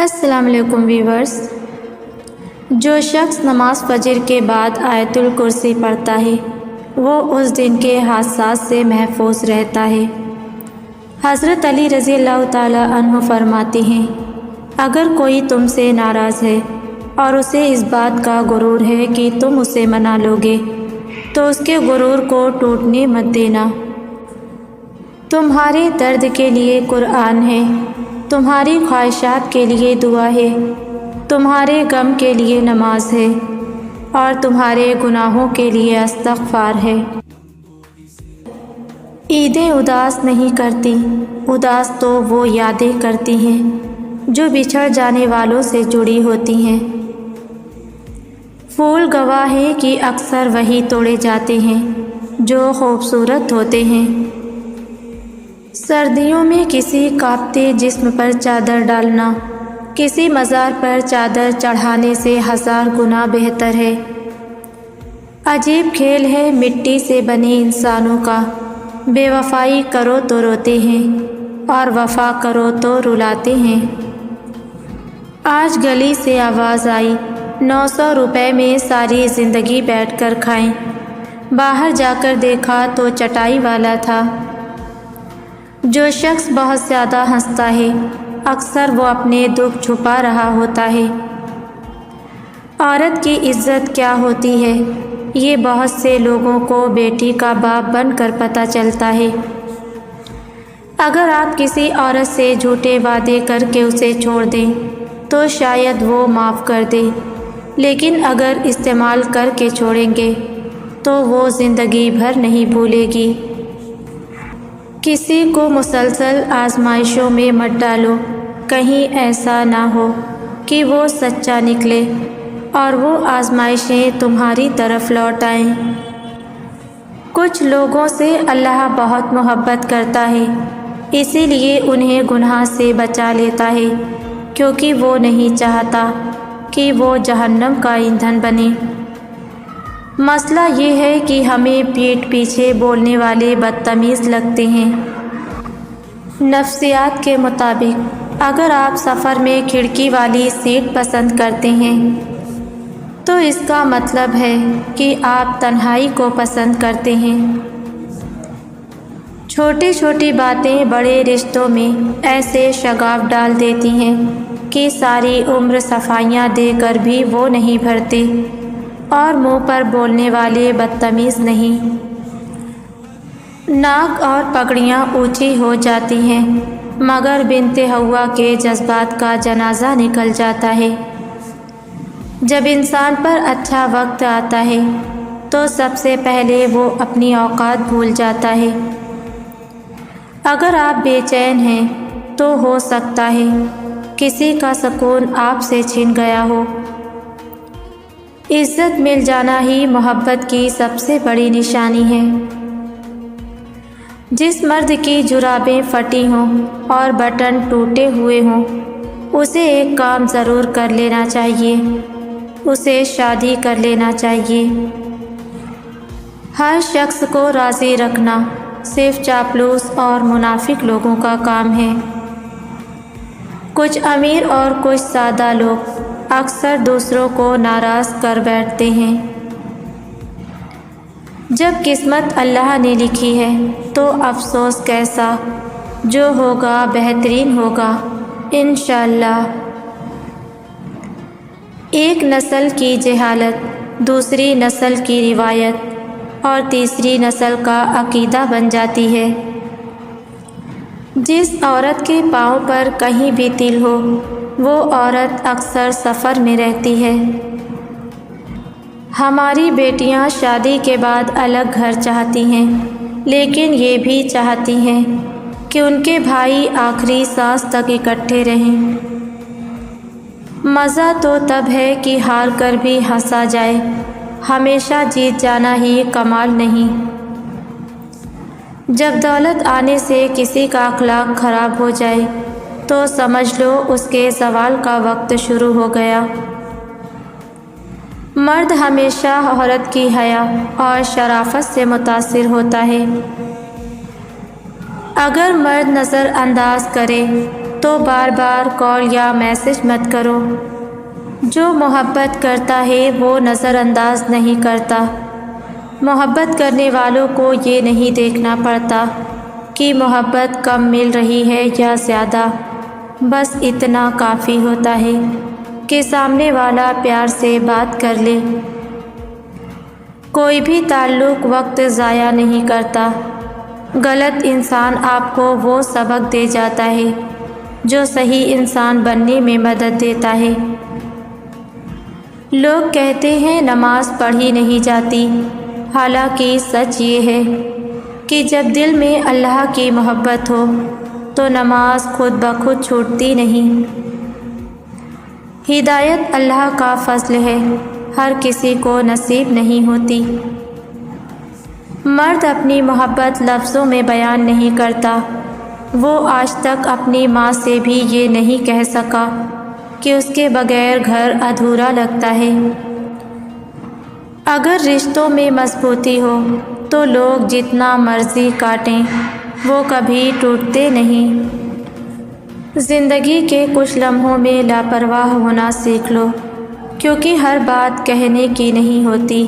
السلام علیکم ویورز۔ جو شخص نماز فجر کے بعد آیت الکرسی پڑھتا ہے وہ اس دن کے حادثات سے محفوظ رہتا ہے۔ حضرت علی رضی اللہ تعالیٰ عنہ فرماتے ہیں، اگر کوئی تم سے ناراض ہے اور اسے اس بات کا غرور ہے کہ تم اسے منا لو گے تو اس کے غرور کو ٹوٹنے مت دینا۔ تمہارے درد کے لیے قرآن ہے، تمہاری خواہشات کے لیے دعا ہے، تمہارے غم کے لیے نماز ہے اور تمہارے گناہوں کے لیے استغفار ہے۔ عیدیں اداس نہیں کرتی، اداس تو وہ یادیں کرتی ہیں جو بچھڑ جانے والوں سے جڑی ہوتی ہیں۔ پھول گواہ ہیں کہ اکثر وہی توڑے جاتے ہیں جو خوبصورت ہوتے ہیں۔ سردیوں میں کسی کانپتے جسم پر چادر ڈالنا کسی مزار پر چادر چڑھانے سے 1000 گنا بہتر ہے۔ عجیب کھیل ہے مٹی سے بنے انسانوں کا، بے وفائی کرو تو روتے ہیں اور وفا کرو تو رلاتے ہیں۔ آج گلی سے آواز آئی، 900 روپے میں ساری زندگی بیٹھ کر کھائیں۔ باہر جا کر دیکھا تو چٹائی والا تھا۔ جو شخص بہت زیادہ ہنستا ہے اکثر وہ اپنے دکھ چھپا رہا ہوتا ہے۔ عورت کی عزت کیا ہوتی ہے یہ بہت سے لوگوں کو بیٹی کا باپ بن کر پتہ چلتا ہے۔ اگر آپ کسی عورت سے جھوٹے وعدے کر کے اسے چھوڑ دیں تو شاید وہ معاف کر دے، لیکن اگر استعمال کر کے چھوڑیں گے تو وہ زندگی بھر نہیں بھولے گی۔ کسی کو مسلسل آزمائشوں میں مت ڈالو، کہیں ایسا نہ ہو کہ وہ سچا نکلے اور وہ آزمائشیں تمہاری طرف لوٹ آئیں۔ کچھ لوگوں سے اللہ بہت محبت کرتا ہے، اسی لیے انہیں گناہ سے بچا لیتا ہے، کیونکہ وہ نہیں چاہتا کہ وہ جہنم کا ایندھن بنے۔ مسئلہ یہ ہے کہ ہمیں پیٹھ پیچھے بولنے والے بدتمیز لگتے ہیں۔ نفسیات کے مطابق اگر آپ سفر میں کھڑکی والی سیٹ پسند کرتے ہیں تو اس کا مطلب ہے کہ آپ تنہائی کو پسند کرتے ہیں۔ چھوٹی چھوٹی باتیں بڑے رشتوں میں ایسے شگاف ڈال دیتی ہیں کہ ساری عمر صفائیاں دے کر بھی وہ نہیں بھرتے اور منہ پر بولنے والے بدتمیز نہیں۔ ناک اور پگڑیاں اونچی ہو جاتی ہیں مگر بنت حوا کے جذبات کا جنازہ نکل جاتا ہے۔ جب انسان پر اچھا وقت آتا ہے تو سب سے پہلے وہ اپنی اوقات بھول جاتا ہے۔ اگر آپ بے چین ہیں تو ہو سکتا ہے کسی کا سکون آپ سے چھن گیا ہو۔ عزت مل جانا ہی محبت کی سب سے بڑی نشانی ہے۔ جس مرد کی جرابیں پھٹی ہوں اور بٹن ٹوٹے ہوئے ہوں اسے ایک کام ضرور کر لینا چاہیے، اسے شادی کر لینا چاہیے۔ ہر شخص کو راضی رکھنا صرف چاپلوس اور منافق لوگوں کا کام ہے۔ کچھ امیر اور کچھ سادہ لوگ اکثر دوسروں کو ناراض کر بیٹھتے ہیں۔ جب قسمت اللہ نے لکھی ہے تو افسوس کیسا، جو ہوگا بہترین ہوگا انشاءاللہ۔ ایک نسل کی جہالت دوسری نسل کی روایت اور تیسری نسل کا عقیدہ بن جاتی ہے۔ جس عورت کے پاؤں پر کہیں بھی تل ہو وہ عورت اکثر سفر میں رہتی ہے۔ ہماری بیٹیاں شادی کے بعد الگ گھر چاہتی ہیں لیکن یہ بھی چاہتی ہیں کہ ان کے بھائی آخری سانس تک اکٹھے رہیں۔ مزہ تو تب ہے کہ ہار کر بھی ہنسا جائے، ہمیشہ جیت جانا ہی کمال نہیں۔ جب دولت آنے سے کسی کا اخلاق خراب ہو جائے تو سمجھ لو اس کے زوال کا وقت شروع ہو گیا۔ مرد ہمیشہ عورت کی حیا اور شرافت سے متاثر ہوتا ہے۔ اگر مرد نظر انداز کرے تو بار بار کال یا میسج مت کرو۔ جو محبت کرتا ہے وہ نظر انداز نہیں کرتا۔ محبت کرنے والوں کو یہ نہیں دیکھنا پڑتا کہ محبت کم مل رہی ہے یا زیادہ، بس اتنا کافی ہوتا ہے کہ سامنے والا پیار سے بات کر لے۔ کوئی بھی تعلق وقت ضائع نہیں کرتا۔ غلط انسان آپ کو وہ سبق دے جاتا ہے جو صحیح انسان بننے میں مدد دیتا ہے۔ لوگ کہتے ہیں نماز پڑھی نہیں جاتی، حالانکہ سچ یہ ہے کہ جب دل میں اللہ کی محبت ہو تو نماز خود بخود چھوٹتی نہیں۔ ہدایت اللہ کا فضل ہے، ہر کسی کو نصیب نہیں ہوتی۔ مرد اپنی محبت لفظوں میں بیان نہیں کرتا۔ وہ آج تک اپنی ماں سے بھی یہ نہیں کہہ سکا کہ اس کے بغیر گھر ادھورا لگتا ہے۔ اگر رشتوں میں مضبوطی ہو تو لوگ جتنا مرضی کاٹیں وہ کبھی ٹوٹتے نہیں۔ زندگی کے کچھ لمحوں میں لاپرواہ ہونا سیکھ لو، کیونکہ ہر بات کہنے کی نہیں ہوتی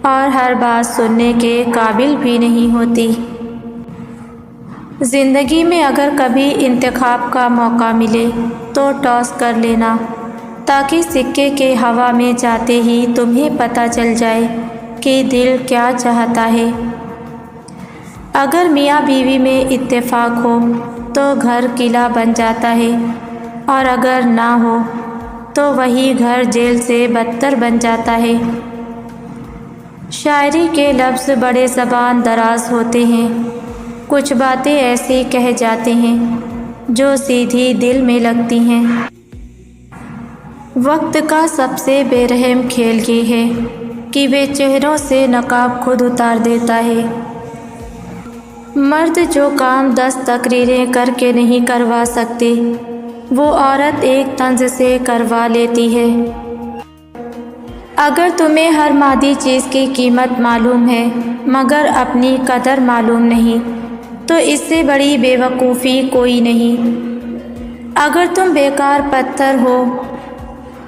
اور ہر بات سننے کے قابل بھی نہیں ہوتی۔ زندگی میں اگر کبھی انتخاب کا موقع ملے تو ٹاس کر لینا، تاکہ سکے کے ہوا میں جاتے ہی تمہیں پتہ چل جائے کہ دل کیا چاہتا ہے۔ اگر میاں بیوی میں اتفاق ہو تو گھر قلعہ بن جاتا ہے، اور اگر نہ ہو تو وہی گھر جیل سے بدتر بن جاتا ہے۔ شاعری کے لفظ بڑے زبان دراز ہوتے ہیں، کچھ باتیں ایسی کہہ جاتے ہیں جو سیدھی دل میں لگتی ہیں۔ وقت کا سب سے بے رحم کھیل یہ ہے کہ وہ چہروں سے نقاب خود اتار دیتا ہے۔ مرد جو کام 10 تقریریں کر کے نہیں کروا سکتے، وہ عورت ایک طنز سے کروا لیتی ہے۔ اگر تمہیں ہر مادی چیز کی قیمت معلوم ہے مگر اپنی قدر معلوم نہیں تو اس سے بڑی بے وقوفی کوئی نہیں۔ اگر تم بیکار پتھر ہو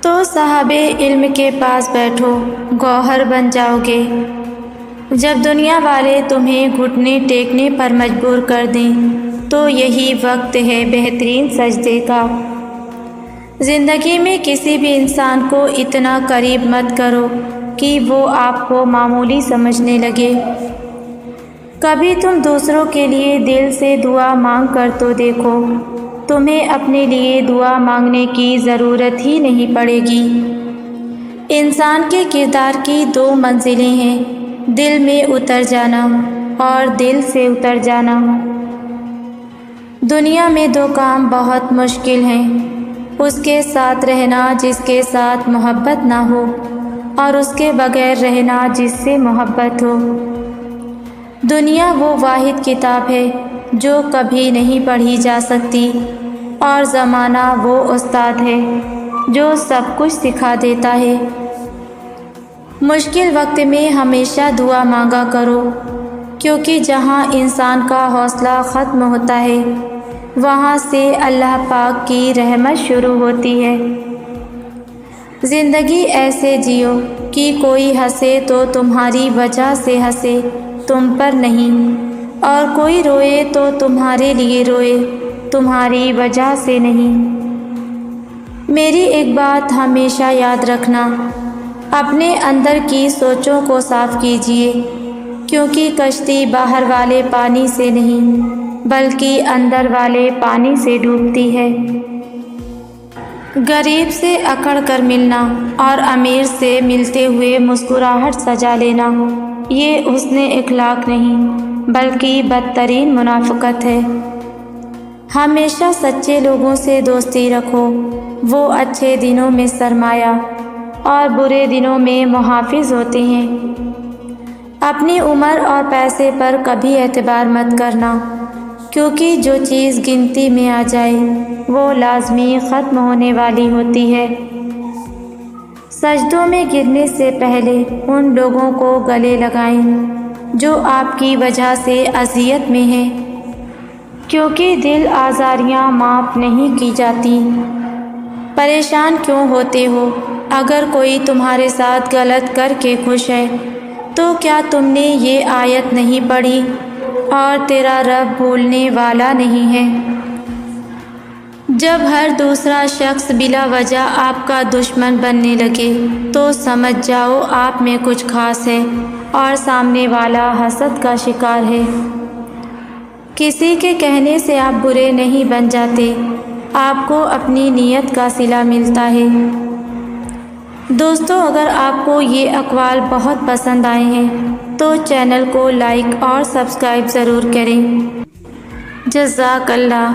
تو صاحب علم کے پاس بیٹھو، گوہر بن جاؤ گے۔ جب دنیا والے تمہیں گھٹنے ٹیکنے پر مجبور کر دیں تو یہی وقت ہے بہترین سجدے کا۔ زندگی میں کسی بھی انسان کو اتنا قریب مت کرو کہ وہ آپ کو معمولی سمجھنے لگے۔ کبھی تم دوسروں کے لیے دل سے دعا مانگ کر تو دیکھو، تمہیں اپنے لیے دعا مانگنے کی ضرورت ہی نہیں پڑے گی۔ انسان کے کردار کی 2 منزلیں ہیں، دل میں اتر جانا اور دل سے اتر جانا۔ دنیا میں 2 کام بہت مشکل ہیں، اس کے ساتھ رہنا جس کے ساتھ محبت نہ ہو، اور اس کے بغیر رہنا جس سے محبت ہو۔ دنیا وہ واحد کتاب ہے جو کبھی نہیں پڑھی جا سکتی، اور زمانہ وہ استاد ہے جو سب کچھ سکھا دیتا ہے۔ مشکل وقت میں ہمیشہ دعا مانگا کرو، کیونکہ جہاں انسان کا حوصلہ ختم ہوتا ہے وہاں سے اللہ پاک کی رحمت شروع ہوتی ہے۔ زندگی ایسے جیو کہ کوئی ہنسے تو تمہاری وجہ سے ہنسے، تم پر نہیں، اور کوئی روئے تو تمہارے لیے روئے، تمہاری وجہ سے نہیں۔ میری ایک بات ہمیشہ یاد رکھنا، اپنے اندر کی سوچوں کو صاف کیجیے، کیونکہ کشتی باہر والے پانی سے نہیں بلکہ اندر والے پانی سے ڈوبتی ہے۔ غریب سے اکڑ کر ملنا اور امیر سے ملتے ہوئے مسکراہٹ سجا لینا، یہ حسن اخلاق نہیں بلکہ بدترین منافقت ہے۔ ہمیشہ سچے لوگوں سے دوستی رکھو، وہ اچھے دنوں میں سرمایہ اور برے دنوں میں محافظ ہوتے ہیں۔ اپنی عمر اور پیسے پر کبھی اعتبار مت کرنا، کیونکہ جو چیز گنتی میں آ جائے وہ لازمی ختم ہونے والی ہوتی ہے۔ سجدوں میں گرنے سے پہلے ان لوگوں کو گلے لگائیں جو آپ کی وجہ سے اذیت میں ہیں۔ کیونکہ دل آزاریاں معاف نہیں کی جاتی۔ پریشان کیوں ہوتے ہو؟ اگر کوئی تمہارے ساتھ غلط کر کے خوش ہے تو کیا تم نے یہ آیت نہیں پڑھی، اور تیرا رب بھولنے والا نہیں ہے؟ جب ہر دوسرا شخص بلا وجہ آپ کا دشمن بننے لگے تو سمجھ جاؤ آپ میں کچھ خاص ہے اور سامنے والا حسد کا شکار ہے۔ کسی کے کہنے سے آپ برے نہیں بن جاتے، آپ کو اپنی نیت کا صلہ ملتا ہے۔ دوستو، اگر آپ کو یہ اقوال بہت پسند آئے ہیں تو چینل کو لائک اور سبسکرائب ضرور کریں۔ جزاک اللہ۔